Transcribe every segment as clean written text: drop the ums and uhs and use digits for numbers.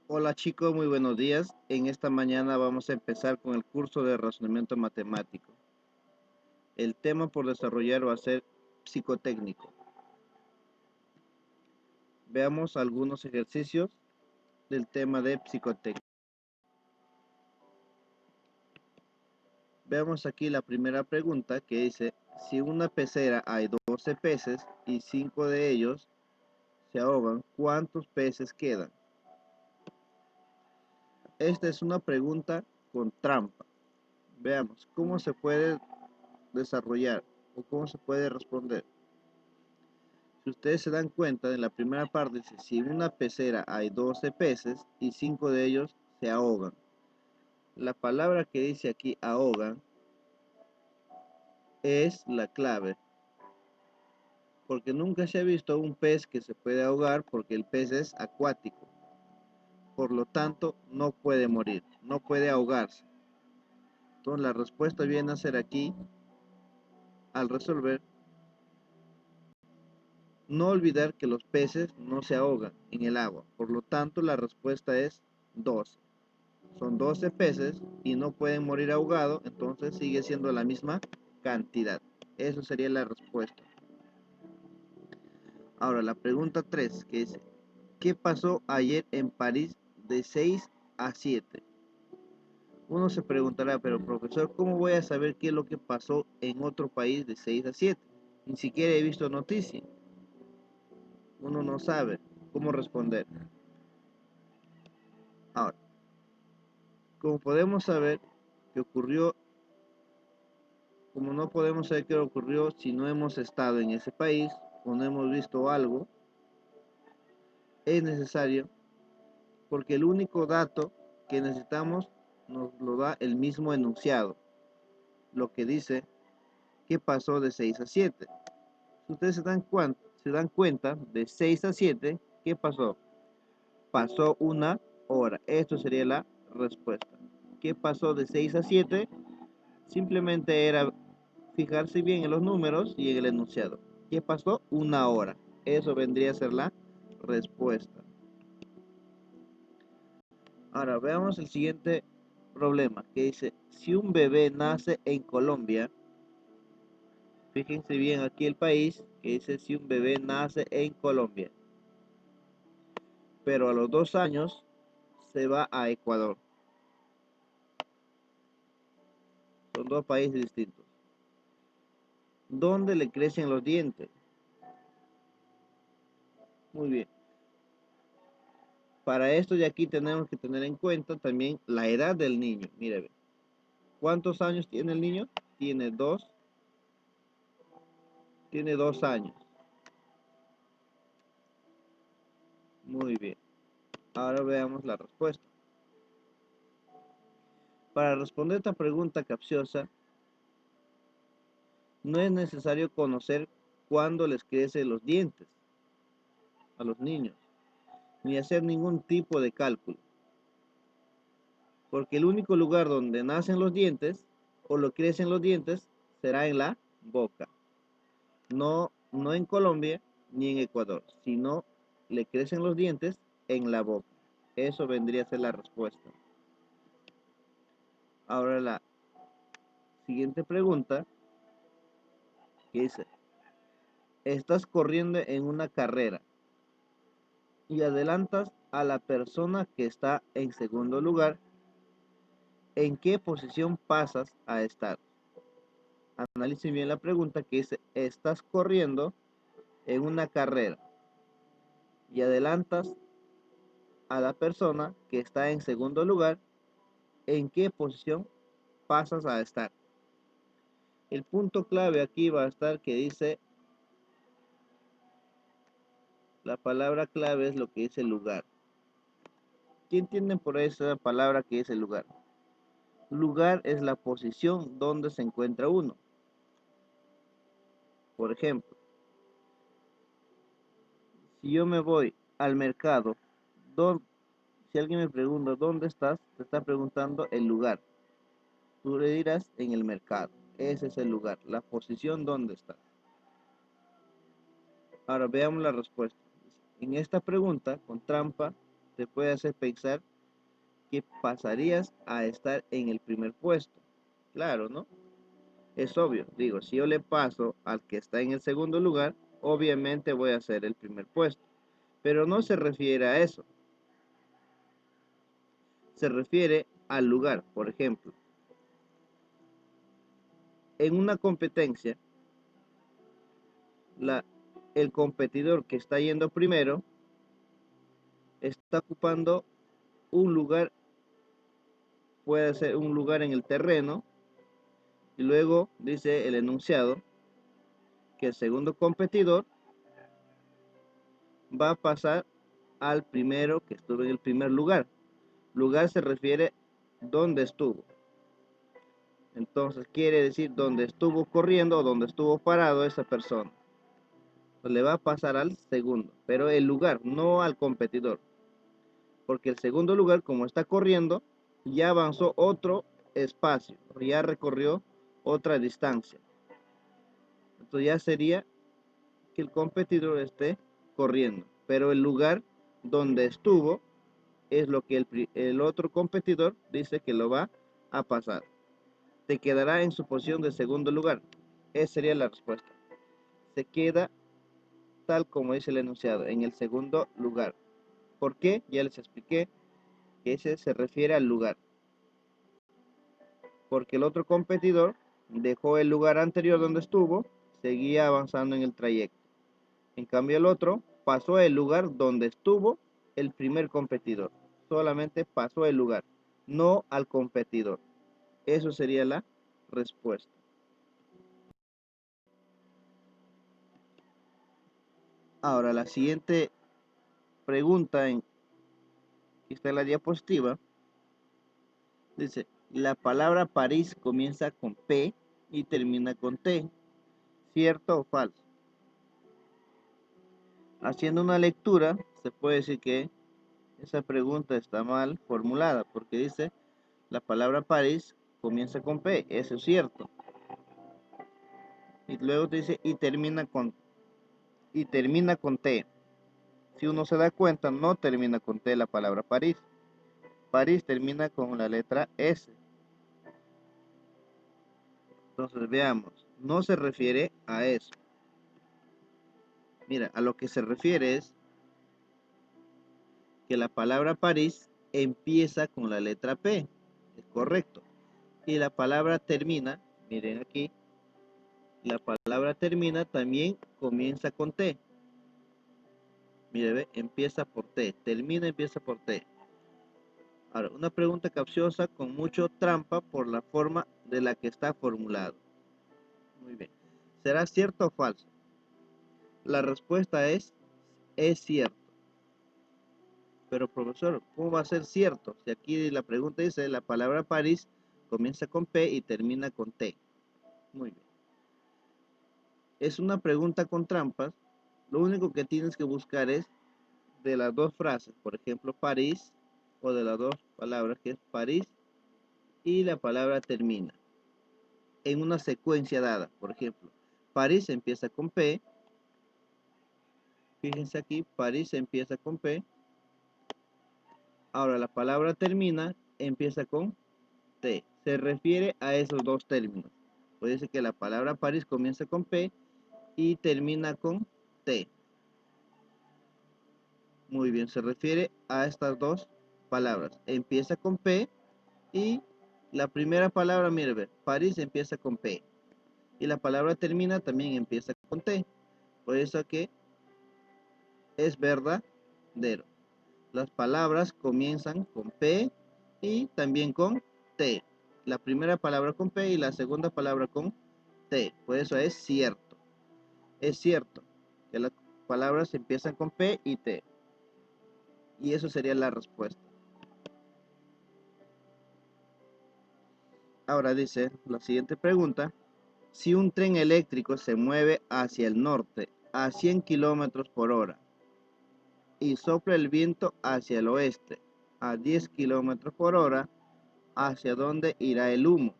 Hola chicos, muy buenos días. En esta mañana vamos a empezar con el curso de razonamiento matemático. El tema por desarrollar va a ser psicotécnico. Veamos algunos ejercicios del tema de psicotécnico. Veamos aquí la primera pregunta que dice, si en una pecera hay 12 peces y 5 de ellos se ahogan, ¿cuántos peces quedan? Esta es una pregunta con trampa. Veamos cómo se puede desarrollar o cómo se puede responder. Si ustedes se dan cuenta, en la primera parte dice, si en una pecera hay 12 peces y 5 de ellos se ahogan. La palabra que dice aquí ahogan es la clave, porque nunca se ha visto un pez que se puede ahogar porque el pez es acuático. Por lo tanto, no puede morir, no puede ahogarse. Entonces la respuesta viene a ser aquí, al resolver, no olvidar que los peces no se ahogan en el agua. Por lo tanto, la respuesta es 12. Son 12 peces y no pueden morir ahogados, entonces sigue siendo la misma cantidad. Eso sería la respuesta. Ahora, la pregunta 3 que dice, ¿qué pasó ayer en París de 6 a 7? Uno se preguntará, pero profesor, ¿cómo voy a saber qué es lo que pasó en otro país de 6 a 7? Ni siquiera he visto noticias. Uno no sabe cómo responder. Ahora, como podemos saber que ocurrió, como no podemos saber qué ocurrió si no hemos estado en ese país o no hemos visto algo, es necesario porque el único dato que necesitamos nos lo da el mismo enunciado, lo que dice que pasó de 6 a 7. Si ustedes se dan cuenta, de 6 a 7, ¿qué pasó? Pasó una hora. Esto sería la respuesta. ¿Qué pasó de 6 a 7? Simplemente era fijarse bien en los números y en el enunciado. ¿Qué pasó? Una hora. Eso vendría a ser la respuesta. Ahora veamos el siguiente problema que dice, si un bebé nace en Colombia, fíjense bien aquí el país que dice si un bebé nace en Colombia, pero a los 2 años se va a Ecuador. Son dos países distintos. ¿Dónde le crecen los dientes? Muy bien. Para esto de aquí tenemos que tener en cuenta también la edad del niño. Mire, ¿cuántos años tiene el niño? Tiene tiene 2 años. Muy bien. Ahora veamos la respuesta. Para responder esta pregunta capciosa, no es necesario conocer cuándo les crecen los dientes a los niños, ni hacer ningún tipo de cálculo, porque el único lugar donde nacen los dientes o lo crecen los dientes será en la boca. No en Colombia ni en Ecuador, sino le crecen los dientes en la boca. Eso vendría a ser la respuesta. Ahora la siguiente pregunta que dice, estás corriendo en una carrera y adelantas a la persona que está en segundo lugar, ¿en qué posición pasas a estar? Analicen bien la pregunta que dice, estás corriendo en una carrera y adelantas a la persona que está en segundo lugar, ¿en qué posición pasas a estar? El punto clave aquí va a estar que dice, la palabra clave es lo que dice lugar. ¿Qué entienden por esa palabra que dice lugar? Lugar es la posición donde se encuentra uno. Por ejemplo, si yo me voy al mercado, si alguien me pregunta dónde estás, te está preguntando el lugar. Tú le dirás en el mercado. Ese es el lugar, la posición donde estás. Ahora veamos la respuesta. En esta pregunta, con trampa, te puede hacer pensar que pasarías a estar en el primer puesto. Claro, ¿no? Es obvio, digo, si yo le paso al que está en el segundo lugar, obviamente voy a ser el primer puesto. Pero no se refiere a eso. Se refiere al lugar. Por ejemplo, en una competencia, el competidor que está yendo primero está ocupando un lugar, puede ser un lugar en el terreno, y luego dice el enunciado que el segundo competidor va a pasar al primero que estuvo en el primer lugar. Lugar se refiere donde estuvo. Entonces quiere decir donde estuvo corriendo o donde estuvo parado esa persona. Pues le va a pasar al segundo, pero el lugar, no al competidor. Porque el segundo lugar, como está corriendo, ya avanzó otro espacio, ya recorrió otra distancia. Entonces ya sería que el competidor esté corriendo, pero el lugar donde estuvo es lo que el otro competidor dice que lo va a pasar. Se quedará en su posición de segundo lugar. Esa sería la respuesta. Se queda tal como dice el enunciado, en el segundo lugar. ¿Por qué? Ya les expliqué que ese se refiere al lugar. Porque el otro competidor dejó el lugar anterior donde estuvo, seguía avanzando en el trayecto. En cambio el otro pasó el lugar donde estuvo el primer competidor. Solamente pasó el lugar, no al competidor. Eso sería la respuesta. Ahora la siguiente pregunta que está en la diapositiva dice, la palabra París comienza con P y termina con T. ¿Cierto o falso? Haciendo una lectura, se puede decir que esa pregunta está mal formulada porque dice, la palabra París comienza con P. Eso es cierto. Y luego te dice, y termina con T. Si uno se da cuenta, no termina con T la palabra París. París termina con la letra S. Entonces veamos, no se refiere a eso. Mira, a lo que se refiere es que la palabra París empieza con la letra P. Es correcto. Y la palabra termina, miren aquí, la palabra termina también comienza con T. Mire, ve, empieza por T. Termina, empieza por T. Ahora, una pregunta capciosa con mucho trampa por la forma de la que está formulado. Muy bien. ¿Será cierto o falso? La respuesta es cierto. Pero profesor, ¿cómo va a ser cierto? Si aquí la pregunta dice, la palabra París comienza con P y termina con T. Muy bien. Es una pregunta con trampas. Lo único que tienes que buscar es de las dos frases, por ejemplo, París, o de las dos palabras que es París y la palabra termina, en una secuencia dada. Por ejemplo, París empieza con P. Fíjense aquí, París empieza con P. Ahora la palabra termina, empieza con T. Se refiere a esos dos términos. Puede ser que la palabra París comienza con P y termina con T. Muy bien, se refiere a estas dos palabras. Empieza con P y la primera palabra, mire, ve, París empieza con P. Y la palabra termina también empieza con T. Por eso que es verdadero. Las palabras comienzan con P y también con T. La primera palabra con P y la segunda palabra con T. Por eso es cierto. Es cierto que las palabras empiezan con P y T. Y eso sería la respuesta. Ahora dice la siguiente pregunta. Si un tren eléctrico se mueve hacia el norte a 100 kilómetros por hora y sopla el viento hacia el oeste a 10 kilómetros por hora, ¿hacia dónde irá el humo?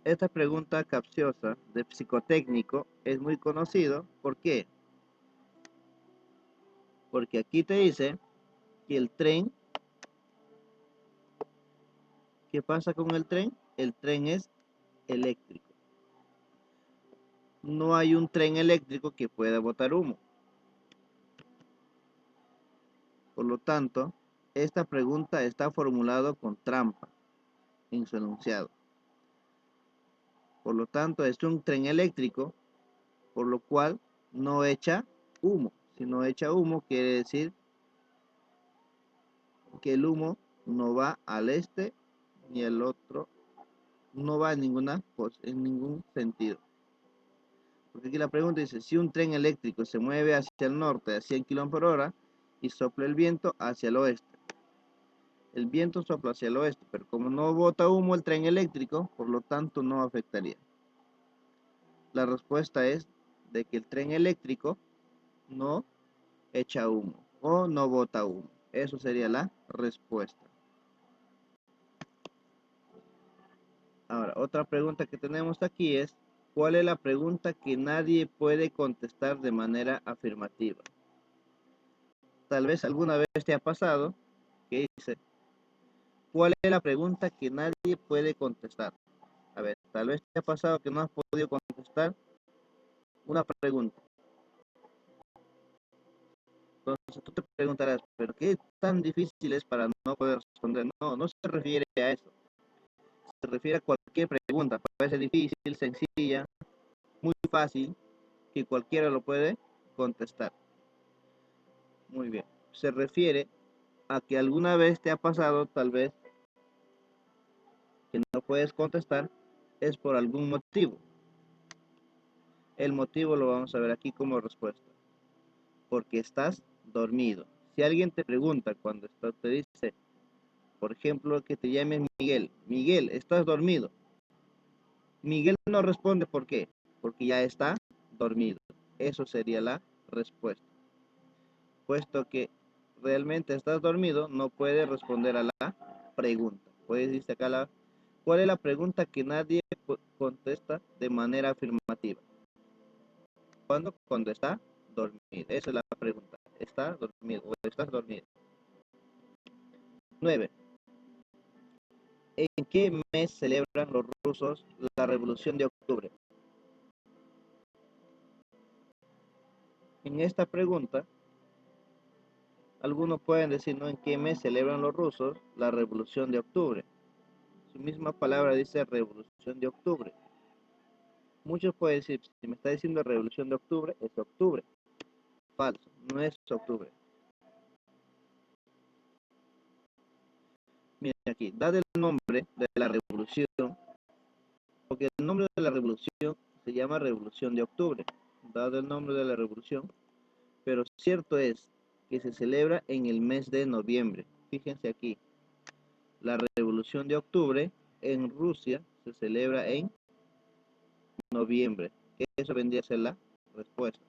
Esta pregunta capciosa de psicotécnico es muy conocido. ¿Por qué? Porque aquí te dice que el tren, ¿qué pasa con el tren? El tren es eléctrico. No hay un tren eléctrico que pueda botar humo. Por lo tanto, esta pregunta está formulada con trampa en su enunciado. Por lo tanto, es un tren eléctrico, por lo cual no echa humo. Si no echa humo, quiere decir que el humo no va al este ni al otro, no va en ningún sentido. Porque aquí la pregunta dice, si un tren eléctrico se mueve hacia el norte a 100 km/h y sopla el viento hacia el oeste. El viento sopla hacia el oeste, pero como no bota humo el tren eléctrico, por lo tanto no afectaría. La respuesta es de que el tren eléctrico no echa humo o no bota humo. Eso sería la respuesta. Ahora, otra pregunta que tenemos aquí es, ¿cuál es la pregunta que nadie puede contestar de manera afirmativa? Tal vez alguna vez te ha pasado que dice, ¿cuál es la pregunta que nadie puede contestar? A ver, tal vez te ha pasado que no has podido contestar una pregunta. Entonces tú te preguntarás, ¿pero qué tan difícil es para no poder responder? No, no se refiere a eso. Se refiere a cualquier pregunta. Puede ser difícil, sencilla, muy fácil, que cualquiera lo puede contestar. Muy bien. Se refiere a que alguna vez te ha pasado, tal vez, que no puedes contestar, es por algún motivo. El motivo lo vamos a ver aquí como respuesta. Porque estás dormido. Si alguien te pregunta cuando te dice, por ejemplo, que te llames Miguel. Miguel, ¿estás dormido? Miguel no responde, ¿por qué? Porque ya está dormido. Eso sería la respuesta. Puesto que realmente estás dormido, no puedes responder a la pregunta. Puedes decir acá ¿cuál es la pregunta que nadie contesta de manera afirmativa? Cuando está dormido. Esa es la pregunta. ¿Está dormido o estás dormido? 9. ¿En qué mes celebran los rusos la Revolución de Octubre? En esta pregunta, algunos pueden decir, ¿no? ¿En qué mes celebran los rusos la Revolución de Octubre? Su misma palabra dice Revolución de Octubre. Muchos pueden decir, si me está diciendo Revolución de Octubre, es octubre. Falso, no es octubre. Miren aquí, dado el nombre de la revolución, porque el nombre de la revolución se llama Revolución de Octubre, dado el nombre de la revolución, pero cierto es que se celebra en el mes de noviembre. Fíjense aquí, la Revolución de Octubre en Rusia se celebra en noviembre. Eso vendría a ser la respuesta.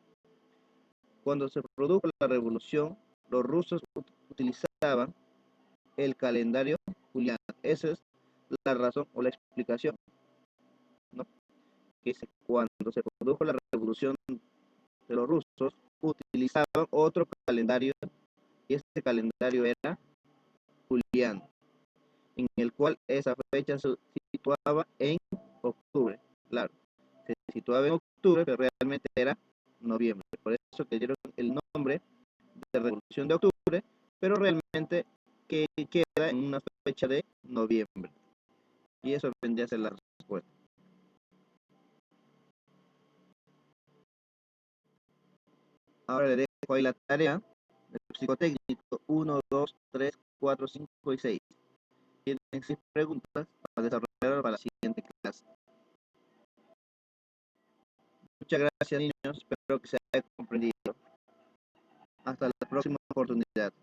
Cuando se produjo la revolución, los rusos utilizaban el calendario juliano. Esa es la razón o la explicación, ¿no? Que cuando se produjo la revolución de los rusos, utilizaban otro calendario y este calendario era juliano, en el cual esa fecha se situaba en octubre. Claro, se situaba en octubre, pero realmente era noviembre. Por eso que dieron el nombre de Revolución de Octubre, pero realmente que queda en una fecha de noviembre. Y eso vendría a ser la respuesta. Ahora le dejo ahí la tarea del psicotécnico 1, 2, 3, 4, 5 y 6. Tienen 6 preguntas para desarrollar para la siguiente clase. Muchas gracias, niños. Espero que se haya comprendido. Hasta la próxima oportunidad.